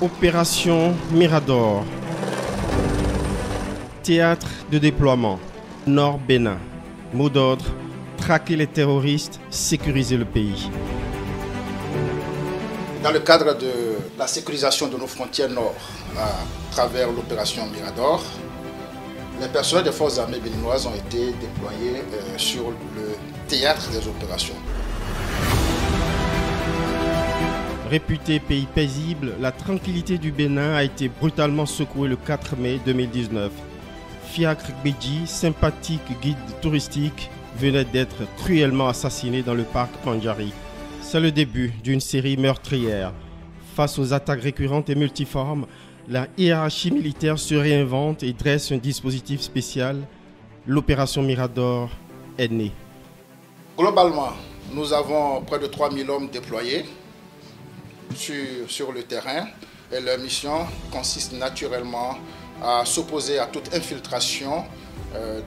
Opération Mirador. Théâtre de déploiement. Nord Bénin. Mot d'ordre, traquer les terroristes, sécuriser le pays. Dans le cadre de la sécurisation de nos frontières nord à travers l'opération Mirador, les personnels des forces armées béninoises ont été déployés sur le théâtre des opérations. Réputé pays paisible, la tranquillité du Bénin a été brutalement secouée le 4 mai 2019. Fiacre Béji, sympathique guide touristique, venait d'être cruellement assassiné dans le parc Pandjari. C'est le début d'une série meurtrière. Face aux attaques récurrentes et multiformes, la hiérarchie militaire se réinvente et dresse un dispositif spécial. L'opération Mirador est née. Globalement, nous avons près de 3000 hommes déployés sur le terrain et leur mission consiste naturellement à s'opposer à toute infiltration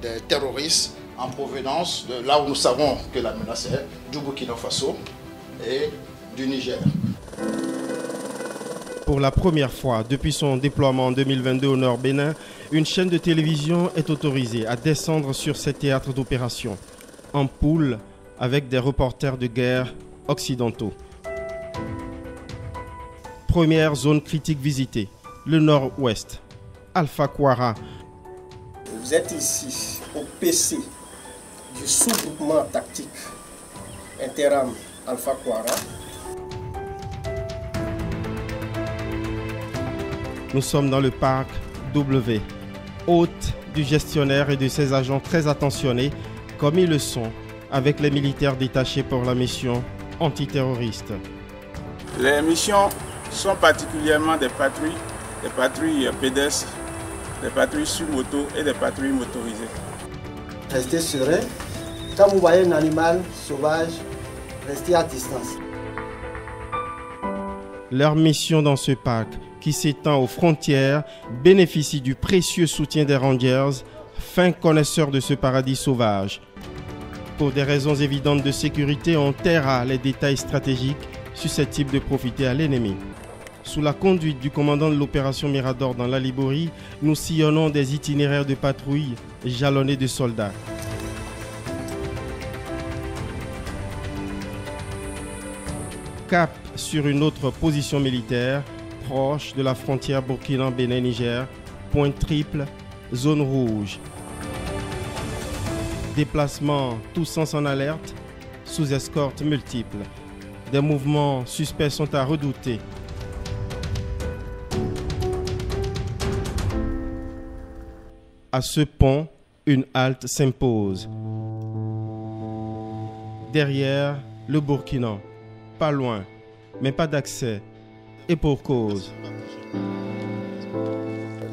des terroristes en provenance de là où nous savons que la menace est, du Burkina Faso et du Niger. Pour la première fois depuis son déploiement en 2022 au Nord Bénin, une chaîne de télévision est autorisée à descendre sur ces théâtres d'opération, en poule avec des reporters de guerre occidentaux. Première zone critique visitée, le Nord-Ouest. Alpha Kwara. Vous êtes ici au PC du sous-groupement tactique Interam Alpha Kwara. Nous sommes dans le parc W, hôte du gestionnaire et de ses agents très attentionnés, comme ils le sont avec les militaires détachés pour la mission antiterroriste. Les missions sont particulièrement des patrouilles pédestres, des patrouilles sur moto et des patrouilles motorisées. Restez serein. Quand vous voyez un animal sauvage, restez à distance. Leur mission dans ce parc, qui s'étend aux frontières, bénéficie du précieux soutien des Rangers, fins connaisseurs de ce paradis sauvage. Pour des raisons évidentes de sécurité, on taira les détails stratégiques susceptibles de profiter à l'ennemi. Sous la conduite du commandant de l'opération Mirador dans la Liborie, nous sillonnons des itinéraires de patrouille jalonnés de soldats. Cap sur une autre position militaire, proche de la frontière Burkina-Bénin-Niger, point triple, zone rouge. Déplacement tous sens en alerte, sous escorte multiple. Des mouvements suspects sont à redouter. À ce pont, une halte s'impose. Derrière, le Burkina. Pas loin, mais pas d'accès. Et pour cause.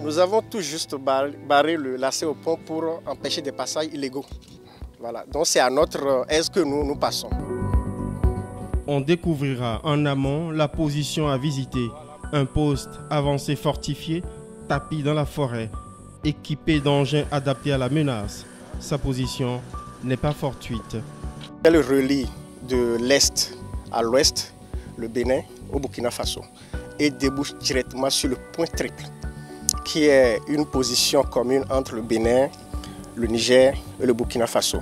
Nous avons tout juste barré l'accès au pont pour empêcher des passages illégaux. Voilà. Donc c'est à notre aise que nous passons. On découvrira en amont la position à visiter. Un poste avancé fortifié, tapis dans la forêt, équipé d'engins adaptés à la menace. Sa position n'est pas fortuite. Elle relie de l'est à l'ouest le Bénin au Burkina Faso et débouche directement sur le point triple, qui est une position commune entre le Bénin, le Niger et le Burkina Faso.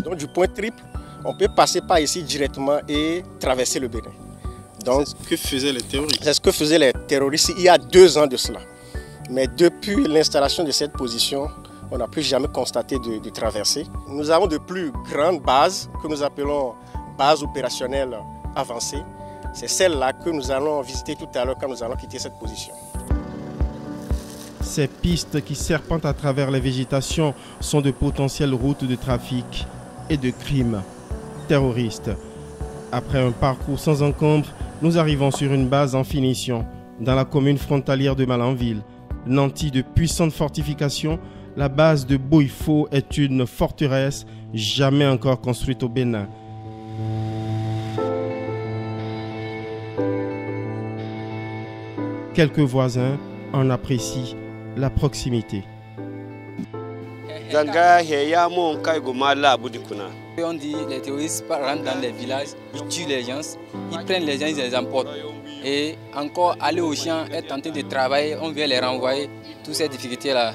Donc du point triple, on peut passer par ici directement et traverser le Bénin. C'est ce que faisaient les terroristes. C'est ce que faisaient les terroristes il y a 2 ans de cela. Mais depuis l'installation de cette position, on n'a plus jamais constaté de traversée. Nous avons de plus grandes bases que nous appelons bases opérationnelles avancées. C'est celle-là que nous allons visiter tout à l'heure quand nous allons quitter cette position. Ces pistes qui serpentent à travers les végétations sont de potentielles routes de trafic et de crimes terroristes. Après un parcours sans encombre, nous arrivons sur une base en finition, dans la commune frontalière de Malanville. Nantie de puissantes fortifications, la base de Boifo est une forteresse jamais encore construite au Bénin. Quelques voisins en apprécient la proximité. On dit les terroristes rentrent dans les villages, ils tuent les gens, ils prennent les gens, ils les emportent. Et encore aller au champ, être tenté de travailler, on vient les renvoyer. Toutes ces difficultés-là,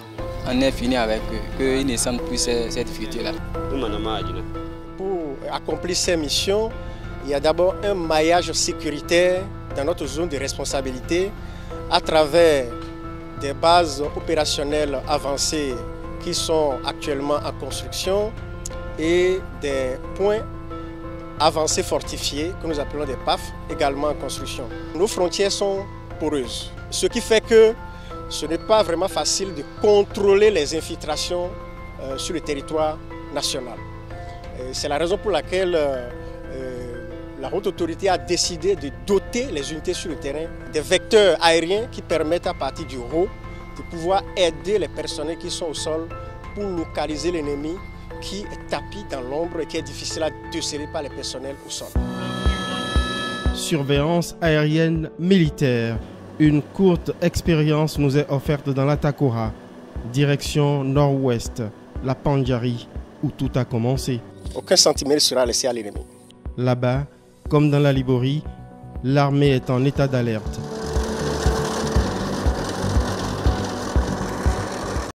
on est fini avec eux, qu'ils ne sentent plus ces difficultés-là. Pour accomplir ces missions, il y a d'abord un maillage sécuritaire dans notre zone de responsabilité à travers des bases opérationnelles avancées qui sont actuellement en construction et des points avancés fortifiés que nous appelons des PAF, également en construction. Nos frontières sont poreuses, ce qui fait que ce n'est pas vraiment facile de contrôler les infiltrations sur le territoire national. C'est la raison pour laquelle la haute autorité a décidé de doter les unités sur le terrain des vecteurs aériens qui permettent à partir du RAW de pouvoir aider les personnels qui sont au sol pour localiser l'ennemi qui est tapis dans l'ombre et qui est difficile à déceler par les personnels au sol. Surveillance aérienne militaire. Une courte expérience nous est offerte dans la Takora, direction nord-ouest, la Pandjari, où tout a commencé. Aucun centimètre ne sera laissé à l'ennemi. Là-bas, comme dans la Liborie, l'armée est en état d'alerte.